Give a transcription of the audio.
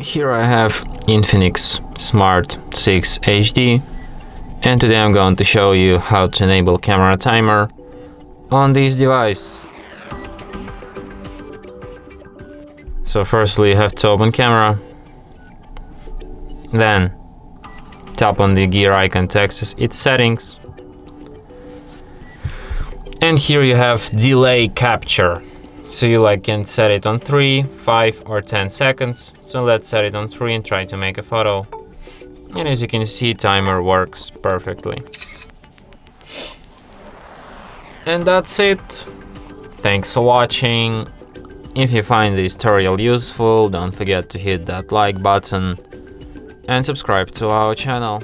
Here I have Infinix Smart 6 HD, and today I'm going to show you how to enable camera timer on this device. So firstly you have to open camera, then tap on the gear icon to access its settings, and here you have delay capture. So you can set it on 3, 5 or 10 seconds. So let's set it on 3 and try to make a photo. And as you can see, timer works perfectly. And that's it. Thanks for watching. If you find this tutorial useful, don't forget to hit that like button and subscribe to our channel.